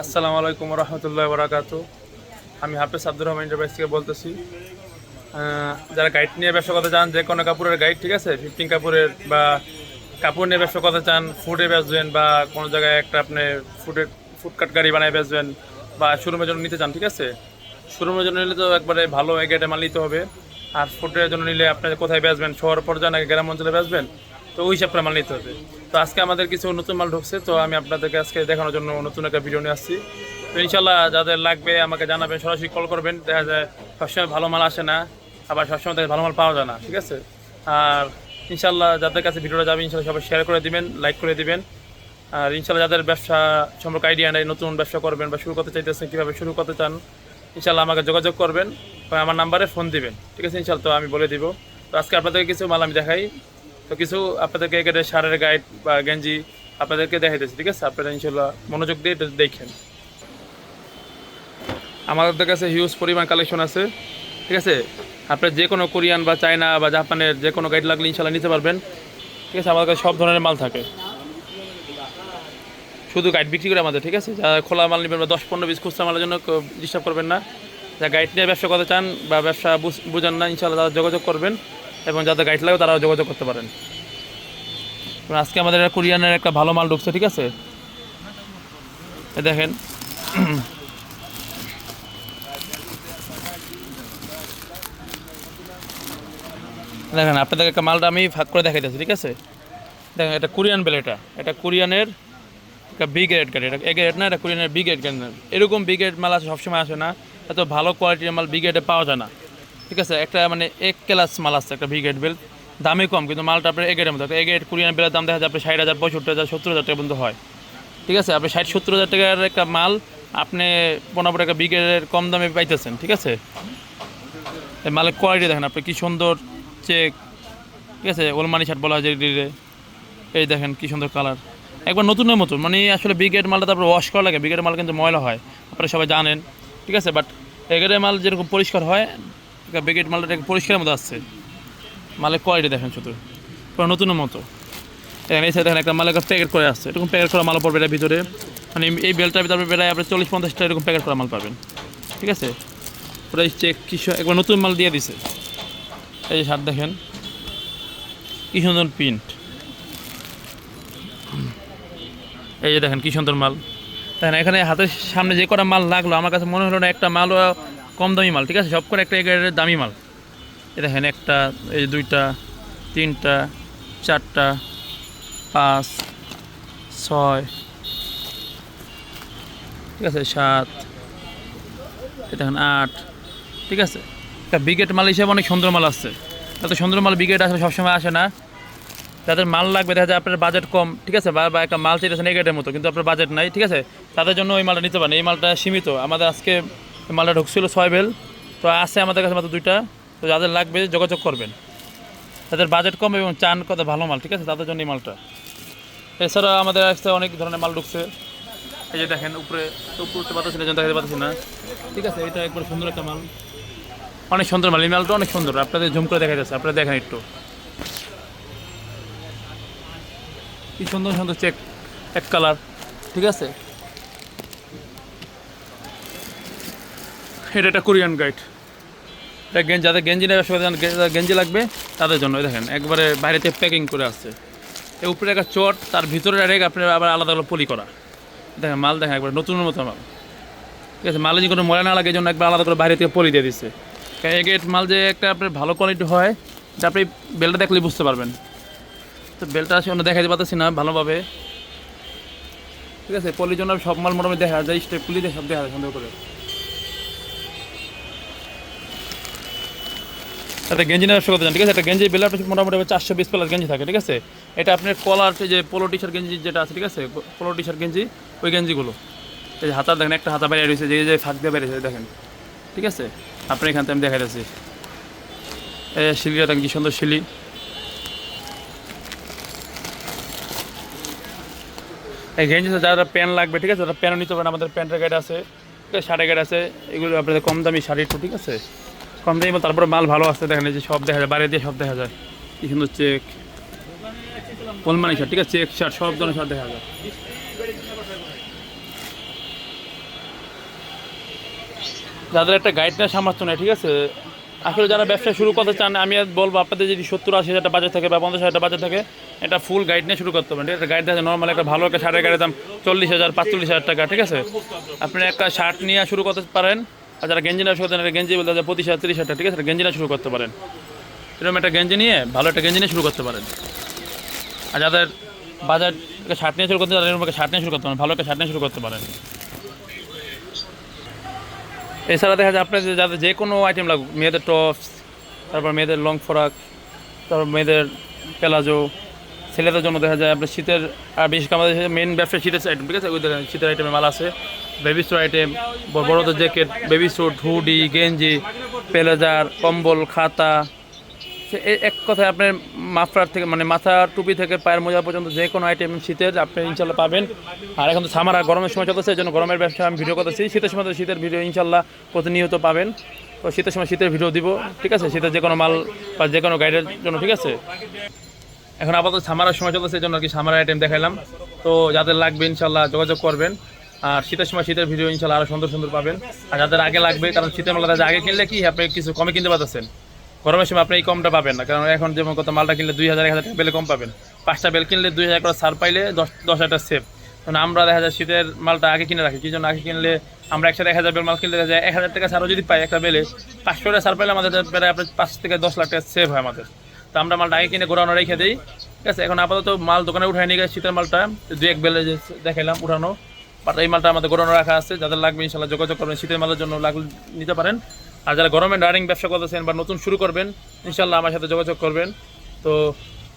আসসালামু আলাইকুম রহমতুল্লাহ বরাকাতু। আমি হাফেজ আব্দুর রহমান এন্টারপ্রাইজ থেকে বলতেছি। যারা গাইড নিয়ে ব্যবসা করতে চান, যে কোনো কাপড়ের গাইড, ঠিক আছে, 15 কাপড়ের বা কাপড় নিয়ে ব্যবসা করতে চান, ফুডে বেচবেন বা কোনো জায়গায় একটা আপনি ফুডকাট গাড়ি বানায় বেচবেন বা শোরুমের জন্য নিতে চান, ঠিক আছে। শোরুমের জন্য নিলে তো একবারে ভালো এগেটে মাল নিতে হবে। আর ফুডের জন্য নিলে আপনি কোথায় বেচবেন, শহর পর্যায়ে নাকি গ্রাম অঞ্চলে বেচবেন, তো ওই হিসাবে মাল নিতে হবে। তো আজকে আমাদের কিছু নতুন মাল ঢুকছে, তো আমি আপনাদেরকে আজকে দেখানোর জন্য নতুন একটা ভিডিও নিয়ে আসছি। তো ইনশাল্লাহ যাদের লাগবে আমাকে জানাবেন, সরাসরি কল করবেন। দেখা যায় সবসময় ভালো মাল আসে না, আবার সবসময় থেকে ভালো মাল পাওয়া যায় না, ঠিক আছে। আর ইনশাল্লাহ যাদের কাছে ভিডিওটা যাবে ইনশাল্লাহ সবাই শেয়ার করে দিবেন, লাইক করে দিবেন। আর ইনশাল্লাহ যাদের ব্যবসা সম্পর্কে আইডিয়া নেই, নতুন ব্যবসা করবেন বা শুরু করতে চাইতেছেন, কীভাবে শুরু করতে চান, ইনশাল্লাহ আমাকে যোগাযোগ করবেন বা আমার নাম্বারে ফোন দিবেন, ঠিক আছে। ইনশাল্লাহ তো আমি বলে দিব। তো আজকে আপনাদেরকে কিছু মাল আমি দেখাই। তো কিছু আপনাদেরকে একেবারে শাড়ির গাইড বা গেঞ্জি আপনাদেরকে দেখাইতেছি, ঠিক আছে। আপনারা ইনশাল্লাহ মনোযোগ দিয়ে এটা দেখেন। আমাদের কাছে হিউজ পরিমাণ কালেকশন আছে, ঠিক আছে। আপনার যে কোনো কোরিয়ান বা চায়না বা জাপানের যে কোনো গাইড লাগলে ইনশাল্লাহ নিতে পারবেন, ঠিক আছে। আমাদের কাছে সব ধরনের মাল থাকে, শুধু গাইড বিক্রি করে আমাদের, ঠিক আছে। যারা খোলা মাল নেবেন বা 10-15 পিস খুচরা মালের জন্য ডিস্টার্ব করবেন না। যারা গাইড নিয়ে ব্যবসা করতে চান বা ব্যবসা বুঝেন না, ইনশাল্লাহ তারা যোগাযোগ করবেন, এবং যাদের গাইড লাগে তারাও যোগাযোগ করতে পারেন। আজকে আমাদের কোরিয়ানের একটা ভালো মাল ঢুকছে, ঠিক আছে। দেখেন দেখেন আপনাদের একটা মালটা আমি ভাগ করে দেখাইতেছি, ঠিক আছে। দেখেন এটা কোরিয়ান বেল, এটা কোরিয়ানের একটা বি গ্রেড গাড়ি, এটা এ গ্রেড না, এটা কোরিয়ানের বি গ্রেড গাড়ি। এরকম বি গ্রেড মাল আছে সবসময় আসে না, এত ভালো কোয়ালিটির মাল বি গ্রেডে পাওয়া যায় না, ঠিক আছে। একটা মানে এক ক্লাস মাল আছে একটা বি গ্রেড বেল, দামে কম, কিন্তু মালটা আপনার এ গ্রেডের মতো। এ গ্রেড কোরিয়ান বেলের দাম দেখা যায় আপনার 60,000, 65,000, 70,000 টাকা পর্যন্ত হয়, ঠিক আছে। আপনি 60-70,000 টাকার একটা মাল আপনি 15 টাকা বি গ্রেডের কম দামে পাইতেছেন, ঠিক আছে। এই মালের কোয়ালিটি দেখেন আপনি, কি সুন্দর চেক, ঠিক আছে। ওলমানি শার্ট বলা হয় যে, এই দেখেন কি সুন্দর কালার, একবার নতুনের মতো। মানে আসলে বিগেট মালটা তারপর ওয়াশ করা লাগে, বিগেটের মাল কিন্তু ময়লা হয়, আপনারা সবাই জানেন, ঠিক আছে। বাট এগেটের মাল যেরকম পরিষ্কার হয়, বিগেট মালটা পরিষ্কারের মতো আসছে। মালের কোয়ালিটি দেখেন শুধু পুরো নতুনের মতো। দেখেন এই সাইড দেখেন একটা মালের প্যাকেট করে আসছে, এরকম প্যাকেট করা মাল পড়বে এটার ভিতরে। মানে এই বেলটার ভিতরে প্রায় আপনি 40-50টা এরকম প্যাকেট করা মাল পাবেন, ঠিক আছে। পুরো চেক কিছু একবার নতুন মাল দিয়ে দিছে। এই যে শার্ট দেখেন কি সুন্দর প্রিন্ট, এই যে দেখেন কি সুন্দর মাল। দেখেন এখানে হাতের সামনে যে কটা মাল লাগলো আমার কাছে মনে হলো না একটা মালও কম দামি মাল, ঠিক আছে। সব করে একটা এগারের দামি মাল। এই দেখেন একটা, এই 2টা, 3টা, 4টা, 5, 6, ঠিক আছে, 7, এই দেখেন 8, ঠিক আছে। একটা বিগেট মাল হিসেবে অনেক সুন্দর মাল আসছে। এত সুন্দর মাল বিগেট আসলে সবসময় আসে না। যাদের মাল লাগবে, দেখা যায় আপনার বাজেট কম, ঠিক আছে, বা একটা মাল চাইতেছেন এগেটের মতো, কিন্তু আপনার বাজেট নাই, ঠিক আছে, তাদের জন্য ওই মালটা নিতে পারেন। এই মালটা সীমিত, আমাদের আজকে মালটা ঢুকছিল 6 বেল, তো আছে আমাদের কাছে মাত্র 2টা। তো যাদের লাগবে যোগাযোগ করবেন, তাদের বাজেট কম এবং চান কত ভালো মাল, ঠিক আছে, তাদের জন্য এই মালটা। এছাড়া আমাদের কাছে অনেক ধরনের মাল ঢুকছে। এই যে দেখেন উপরে, তো উপরে উঠতে পারতেছি না, দেখাতে পারতেছি না, ঠিক আছে। এটা একবার সুন্দর একটা মাল, অনেক সুন্দর মাল। এই মালটা অনেক সুন্দর, আপনাদের জুম করে দেখা যাচ্ছে, আপনারা দেখেন একটু কি সুন্দর সুন্দর চেক, এক কালার, ঠিক আছে। এটা একটা কোরিয়ান গাইড, এটা যাদের গেঞ্জি নেবে, গেঞ্জি লাগবে তাদের জন্য। দেখেন একবারে বাইরেতে প্যাকিং করে আসছে, এই উপরে একটা চট, তার ভিতরে রেখে আপনি আবার আলাদা আলাদা পলি করা। দেখেন মাল দেখেন একবার নতুনের মতো মাল, ঠিক আছে। মালে যদি কোনো ময়লা না লাগে, এই জন্য একবার আলাদা করে বাইরে থেকে পলি দিয়ে দিচ্ছে। কারণ এই গেট মাল যে একটা আপনার ভালো কোয়ালিটি হয়, এটা আপনি বেলটা দেখলেই বুঝতে পারবেন। তো বেলটা আসলে অন্য দেখাতে পারতেছি না ভালোভাবে, ঠিক আছে। পলির জন্য সব মাল মোটামুটি দেখা যায়, স্টেপ পুলি দিয়ে সব দেখা যায় সুন্দর করে। একটা গেঞ্জি নেওয়ার ব্যবসা করতে চান, ঠিক আছে। একটা গেঞ্জি বেলা মোটামুটি 420 প্লাস গেঞ্জি থাকে, ঠিক আছে। এটা আপনার কলার যে পোলো টি শার্ট গেঞ্জি যেটা আছে, ঠিক আছে, পোলো টি শার্ট গেঞ্জি, ওই গেঞ্জিগুলো। এই যে হাতা দেখেন, একটা হাতা বাইরে রয়েছে, যে ফাঁক দিয়ে বেরিয়েছে দেখেন, ঠিক আছে। আপনি এখান থেকে আমি দেখা যাচ্ছি, এই শিলিটা দেখেন কি সুন্দর শিলি। এই গেঞ্জি যারা প্যান্ট লাগবে, ঠিক আছে, তারা প্যান্টও নিতে পারেন, আমাদের প্যান্টের গাইড আছে, ঠিক আছে, শার্টের গাইড আছে। এগুলো আপনাদের কম দামি শাড়ি একটু, ঠিক আছে, কম দামি। তারপরে মাল ভালো আসছে, দেখেন এই যে সব দেখা যায়, বাইরে দিয়ে সব দেখা যায়, কি সুন্দর চেক, ওলমানি শার্ট, ঠিক আছে, চেক শার্ট, সব ধরনের শার্ট দেখা যায়। যাদের একটা গাইড নেওয়ার সামর্থ্য নেই, ঠিক আছে, আসলে যারা ব্যবসা শুরু করতে চান, আমি বলবো আপনাদের যদি 70-80 হাজার বাজেট থাকে বা 50,000 বাজেট থাকে, এটা ফুল গাইড নিয়ে শুরু করতে পারেন। ঠিক আছে, গাইড আছে নর্মাল একটা ভালো একটা শার্টের গাড়ির দাম 40,000 45,000 টাকা। ঠিক আছে, আপনি একটা শার্ট নিয়ে শুরু করতে পারেন। আর যারা গেঞ্জি নেওয়া শুরু করতে গেঞ্জি বলতে 25,000 30,000 টাকা। ঠিক আছে, গেঞ্জি নিয়ে শুরু করতে পারেন। এরকম একটা গেঞ্জি নিয়ে ভালো একটা গেঞ্জি নিয়ে শুরু করতে পারেন। আর যাদের বাজার শার্ট নিয়ে শুরু করতে, তাদের এরকম একটা শার্ট নিয়ে শুরু করতে পারেন, ভালো একটা শার্ট নিয়ে শুরু করতে পারেন। এছাড়া দেখা যায় আপনার যাদের যে কোনো আইটেম লাগুক, মেয়েদের টপস, তারপর মেয়েদের লং ফ্রক, তারপর মেয়েদের প্লাজো, ছেলেদের জন্য দেখা যায় আপনার শীতের, আর বিশেষ করে আমাদের মেন ব্যবসা শীতের আইটেম। ঠিক আছে, ওই শীতের আইটেমের মাল আছে, বেবি স্যুট আইটেম, বড়দের জ্যাকেট, বেবি স্যুট, হুডি, গেঞ্জি, প্লেজার, কম্বল, খাতা, এক কথায় আপনার মাফলার থেকে মানে মাথা টুপি থেকে পায়ের মোজা পর্যন্ত যে কোনো আইটেম শীতের আপনি ইনশাল্লাহ পাবেন। আর এখন তো সামার আর গরমের সময় চলতেছে, এই জন্য গরমের ব্যবসা আমি ভিডিও করতেছি। শীতের সময় তো শীতের ভিডিও ইনশাল্লাহ প্রতিনিয়ত পাবেন। তো শীতের সময় শীতের ভিডিও দিব। ঠিক আছে, শীতের যে কোনো মাল বা যে কোনো গাইডের জন্য। ঠিক আছে, এখন আপাতত সামারের সময় চলতেছে, এই জন্য আর কি সামার আইটেম দেখাইলাম। তো যাদের লাগবে ইনশাল্লাহ যোগাযোগ করবেন। আর শীতের সময় শীতের ভিডিও ইনশাল্লাহ আরও সুন্দর সুন্দর পাবেন। আর যাদের আগে লাগবে, কারণ শীতের মালটা আগে কিনলে কি আপনি কিছু কমে কিনতে পারতেছেন, গরমের সময় আপনি এই কমটা পাবেন না। কারণ এখন যেমন কত মালটা কিনলে 2,000 1,000 টাকা বেলে কম পাবেন, 5টা বেল কিনলে 2,000 করে ছাড় পাইলে 10,000 সেভ। কারণ আমরা দেখা যায় শীতের মালটা আগে কিনে রাখি, কি জন্য আগে কিনলে আমরা একসাথে 1,000 বেল মাল কিনলে দেখা যায় 1,000 টাকা ছাড়ও যদি পাই একটা বেলে, 500 টাকা ছাড় পাইলে আমাদের প্রায় আপনার 5 থেকে 10 লাখ টাকা সেভ হয় আমাদের। তো আমরা মালটা আগে কিনে গোড়ানো রেখে দিই। ঠিক আছে, এখন আপাতত মাল দোকানে উঠায় নিয়ে গেছে শীতের মালটা 2-1 বেলে যে দেখাইলাম উঠানো, বাট এই মালটা আমাদের গোড়ানো রাখা আছে। যাদের লাগবে ইনশাল্লাহ যোগাযোগ করবেন, শীতের মালের জন্য লাগলে নিতে পারেন। আর যারা গরমের রানিং ব্যবসা করতেছেন বা নতুন শুরু করবেন, ইনশাল্লাহ আমার সাথে যোগাযোগ করবেন। তো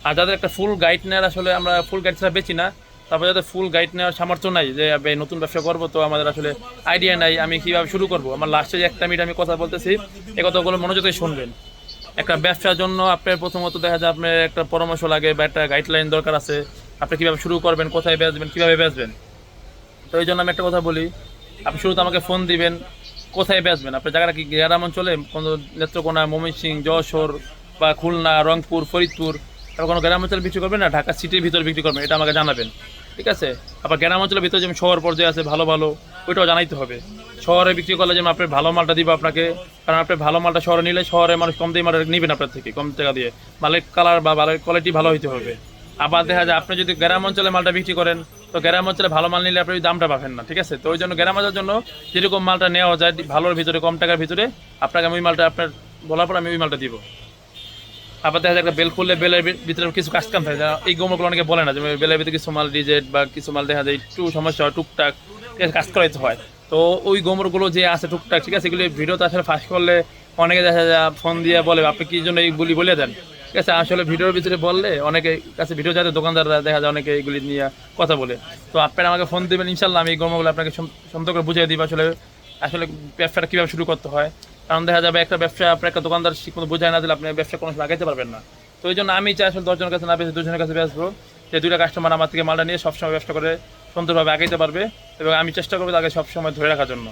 আর যাদের একটা ফুল গাইড নেওয়ার, আসলে আমরা ফুল গাইড ছাড়া বেচি না, তারপরে যাদের ফুল গাইড নেওয়ার সামর্থ্য নাই যে নতুন ব্যবসা করবো, তো আমাদের আসলে আইডিয়া নাই আমি কীভাবে শুরু করবো, আমার লাস্টে যে একটা মিনিট আমি কথা বলতেছি, এই কথাগুলো মনোযোগ দিয়ে শুনবেন। একটা ব্যবসার জন্য আপনার প্রথমত দেখা যায় আপনার একটা পরামর্শ লাগে বা একটা গাইডলাইন দরকার আছে, আপনি কীভাবে শুরু করবেন, কোথায় বেচবেন, কীভাবে বেচবেন। তো এই জন্য আমি একটা কথা বলি, আপনি শুরুতে আমাকে ফোন দিবেন কোথায় বেচবেন। আপনার জায়গাটা কি গ্রাম অঞ্চলে, কোনো নেত্রকোনা, ময়মনসিংহ, যশোর বা খুলনা, রংপুর, ফরিদপুর, তারপর কোনো গ্রাম অঞ্চলে বিক্রি করবেন না ঢাকা সিটির ভিতরে বিক্রি করবেন, এটা আমাকে জানাবেন। ঠিক আছে, আবার গ্রাম অঞ্চলের ভিতরে যেমন শহর পর্যায়ে আছে ভালো ভালো, ওইটাও জানাইতে হবে। শহরে বিক্রি করলে যেমন আপনার ভালো মালটা দিব আপনাকে, কারণ আপনি ভালো মালটা শহরে নিলে শহরে মানুষ কম দিয়ে মালটা নেবেন আপনার থেকে, কম টাকা দিয়ে। মালের কালার বা মালের কোয়ালিটি ভালো হইতে হবে। আবার দেখা যায় আপনি যদি গ্রাম অঞ্চলে মালটা বিক্রি করেন, তো গ্রাম অঞ্চলে ভালো মাল নিলে আপনি দামটা পাবেন না। ঠিক আছে, তো ওই জন্য গ্রাম অঞ্চলের জন্য যেরকম মালটা নেওয়া যায় ভালোর ভিতরে, কম টাকার ভিতরে, আপনাকে আমি ওই মালটা আপনার বলার পর আমি ওই মালটা দিব। আবার দেখা যায় একটা বেল খুললে বেলের ভিতরে কিছু কাজ কাম থাকে, এই গোমরগুলো অনেকে বলে না যে বেলের ভিতরে কিছু মাল রিজেক্ট বা কিছু মাল দেখা যায় একটু সমস্যা হয়, টুকটাক কাজ করাইতে হয়। তো ওই গোমরগুলো যে আছে টুকটাক, ঠিক আছে, এগুলি ভিডিওতে আসলে ফাঁস করলে অনেকে দেখা যায় ফোন দিয়ে বলে আপনি কি জন্য এইগুলি বলে দেন। ঠিক আছে, আসলে ভিডিওর ভিতরে বললে অনেকে কাছে ভিডিও যাতে দোকানদাররা দেখা যায় অনেকে এইগুলি নিয়ে কথা বলে। তো আপনারা আমাকে ফোন দেবেন, ইনশাল্লাহ আমি এই গোমরগুলো আপনাকে সুন্দর করে বুঝিয়ে দিব আসলে আসলে ব্যবসাটা কীভাবে শুরু করতে হয়। কারণ দেখা যাবে একটা ব্যবসা আপনার একটা দোকানদার ঠিকমতো বোঝায় না দিলে আপনি ব্যবসা কোনো সময় আগাইতে পারবেন না। তো এই জন্য আমি চাই আসলে 10 জনের কাছে না বেশি 2 জনের কাছে বেচবো, যে 2টা কাস্টমার আমার থেকে মালটা নিয়ে সবসময় ব্যবসা করে সুন্দরভাবে আগাইতে পারবে, এবং আমি চেষ্টা করবো তাকে সবসময় ধরে রাখার জন্য।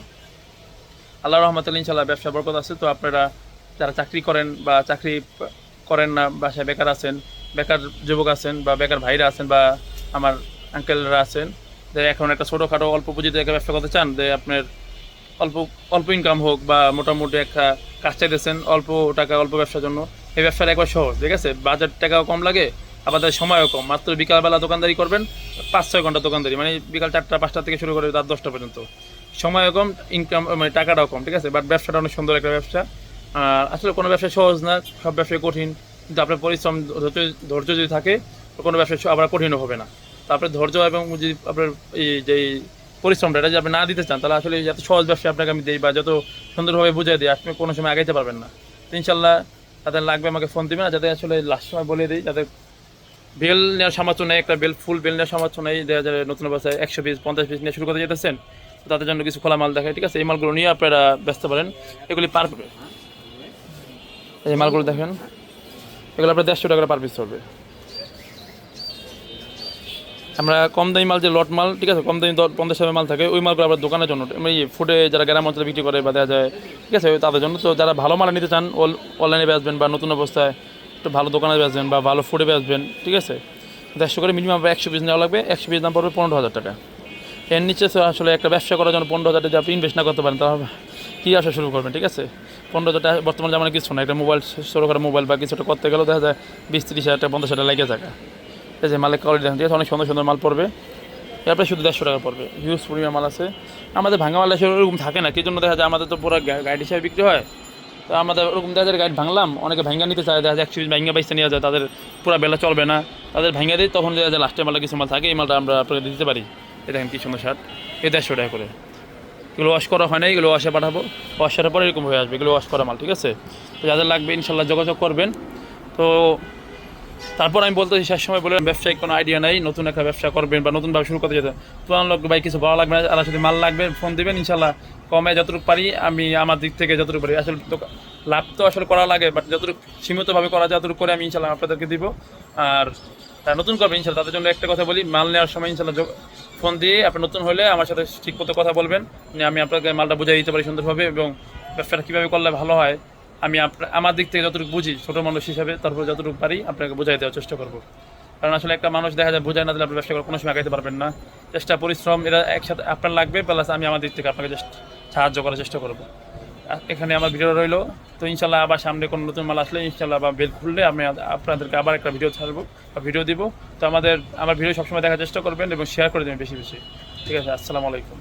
আল্লাহ রহমতুল্লাহ ইনশাল্লাহ ব্যবসা বরকত আছে। তো আপনারা যারা চাকরি করেন বা চাকরি করেন না, বাসায় বেকার আছেন, বেকার যুবক আছেন বা বেকার ভাইরা আছেন বা আমার আঙ্কেলরা আছেন, যে এখন একটা ছোটোখাটো অল্প পুঁজিতে একটা ব্যবসা করতে চান, যে আপনার অল্প অল্প ইনকাম হোক বা মোটামুটি একটা কাজ চাইতেছেন অল্প টাকা অল্প ব্যবসার জন্য, এই ব্যবসাটা একবার সহজ। ঠিক আছে, বাজার টাকাও কম লাগে, আবার সময়ও কম, মাত্র বিকালবেলা দোকানদারি করবেন, 5-6 ঘন্টা দোকানদারি, মানে বিকাল 4টা-5টা থেকে শুরু করে রাত 10টা পর্যন্ত, সময়ও কম, ইনকাম মানে টাকাটাও কম। ঠিক আছে, বাট ব্যবসাটা অনেক সুন্দর একটা ব্যবসা। আর আসলে কোনো ব্যবসা সহজ না, সব ব্যবসায় কঠিন, কিন্তু আপনার পরিশ্রম ধৈর্য যদি থাকে তো কোনো ব্যবসা আবার কঠিনও হবে না। তো আপনার ধৈর্য এবং যদি আপনার এই যে পরিশ্রমটা এটা যদি আপনি না দিতে চান, তাহলে আসলে যত সহজ ব্যবসা আপনাকে আমি দিই বা যত সুন্দরভাবে বুঝিয়ে দিই, আপনি কোনো সময় আগাইতে পারবেন না। তো ইনশাল্লাহ তাদের লাগবে আমাকে ফোন দিবেন। আর যাতে আসলে লাস্ট সময় বলে দিই, যাদের বেল নেওয়ার সামর্থ্য নেই, একটা ফুল বেল নেওয়ার সামর্থ্য নেই, দেখা যায় নতুন অবস্থায় 100 পিস 50 পিস নিয়ে শুরু করতে যেতেছেন, তাদের জন্য কিছু খোলা মাল দেখায়। ঠিক আছে, এই মালগুলো নিয়ে আপনারা ব্যস্ত পারেন। এগুলি এই মালগুলো দেখেন, এগুলো আপনার 150 টাকা পার পিস চলবে। আমরা কম দামি মাল, যে লট মাল, ঠিক আছে, কম দামি 50 মাল থাকে, ওই মালগুলো আপনার দোকানের জন্য, এই ফুডে যারা গ্রাম অঞ্চলে বিক্রি করে বা দেখা যায়, ঠিক আছে, তাদের জন্য। তো যারা ভালো মাল নিতে চান অনলাইনে বেচবেন বা নতুন অবস্থায় একটু ভালো দোকানে বেচবেন বা ভালো ফুডে বেচবেন, ঠিক আছে, 150 করে মিনিমাম 100 পিস নেওয়া লাগবে। 100 পিস দাম পড়বে 15,000 টাকা। এর নিচে তো আসলে একটা ব্যবসা করার জন্য 15,000 যদি আপনি ইনভেস্ট না করতে পারেন তাহলে কী আসা শুরু করবেন, ঠিক আছে? 15,000 টাকা বর্তমানে জামানে কিছু না, একটা মোবাইল ছোটো করে মোবাইল বা কিছুটা করতে গেলেও দেখা যায় 20-30 হাজার টাকা 50 হাজার লেগে যায়। এই যে মালের কোয়ালিটি দেখেন, ঠিক আছে? অনেক সুন্দর সুন্দর মাল পড়বে, এরপরে শুধু 150 টাকা পড়বে। হিউজ পরিমাণ মাল আছে আমাদের। ভাঙা মাল আসলে ওরকম থাকে না, কী জন্য দেখা যায় আমাদের তো পুরো গাইড হিসাবে বিক্রি হয়। তো আমাদের ওরকম দেখা যায় গাইড ভাঙলাম, অনেকে ভাঙ্গা নিতে চায়, দেখা যায় 120 ভাঙ্গা বাইসে নিয়ে যায়, তাদের পুরো বেলা চলবে না, তাদের ভাঙ্গা দিই, তখন দেখা যায় লাস্টের মালটা কিছু মাল থাকে, এই মালটা আমরা আপনাকে দিতে পারি। এই দেখেন কি সুন্দর শার্ট, 150 টাকা করে। এগুলো ওয়াশ করা হয় না, এগুলো ওয়াশে পাঠাবো, ওয়াশ করার পরে এরকম হয়ে আসবে, এগুলো ওয়াশ করা মাল, ঠিক আছে? তো যাদের লাগবে ইনশাল্লাহ যোগাযোগ করবেন। তো তারপর আমি বলতে শেষ সময় বললাম, ব্যবসায়িক কোনো আইডিয়া নাই, নতুন একটা ব্যবসা করবেন বা নতুনভাবে শুরু করতে যেতে, পুরান লোক ভাই কিছু ভালো লাগবে না, আর যদি মাল লাগবে ফোন দেবেন, ইনশাল্লাহ কমে যতটুকু পারি আমি আমার দিক থেকে যতটুকু পারি। আসলে লাভ তো আসলে করা লাগে, বাট যতটুকু সীমিতভাবে করা যায় যতটুকু করে আমি ইনশাল্লাহ আপনাদেরকে দিব। আর নতুন করবেন ইনশাল্লাহ, তাদের জন্য একটা কথা বলি, মাল নেওয়ার সময় ইনশাল্লাহ ফোন দিয়ে আপনি নতুন হলে আমার সাথে ঠিক মতো কথা বলবেন, আমি আপনাকে মালটা বুঝাই দিতে পারি সুন্দরভাবে, এবং ব্যবসাটা কীভাবে করলে ভালো হয় আমি আমার দিক থেকে যতটুকু বুঝি ছোটো মানুষ হিসাবে, তারপর যতটুকু পারি আপনাকে বোঝাই দেওয়ার চেষ্টা করবো। কারণ আসলে একটা মানুষ দেখা যায় বোঝায় না দিলে আপনি ব্যবসা করে কোনো সময় আগাইতে পারবেন না। চেষ্টা পরিশ্রম এরা একসাথে আপনার লাগবে, প্লাস আমি আমার দিক থেকে আপনাকে জাস্ট সাহায্য করার চেষ্টা করবো। এখানে আমার ভিডিও রইলো। তো ইনশাল্লাহ আবার সামনে কোনো নতুন মাল আসলে ইনশাল্লাহ বা বেল খুললে আমি আপনাদেরকে আবার একটা ভিডিও ছাড়বো বা ভিডিও দিব। তো আমার ভিডিও সবসময় দেখার চেষ্টা করবেন এবং শেয়ার করে দেবেন বেশি বেশি, ঠিক আছে? আসসালামু আলাইকুম।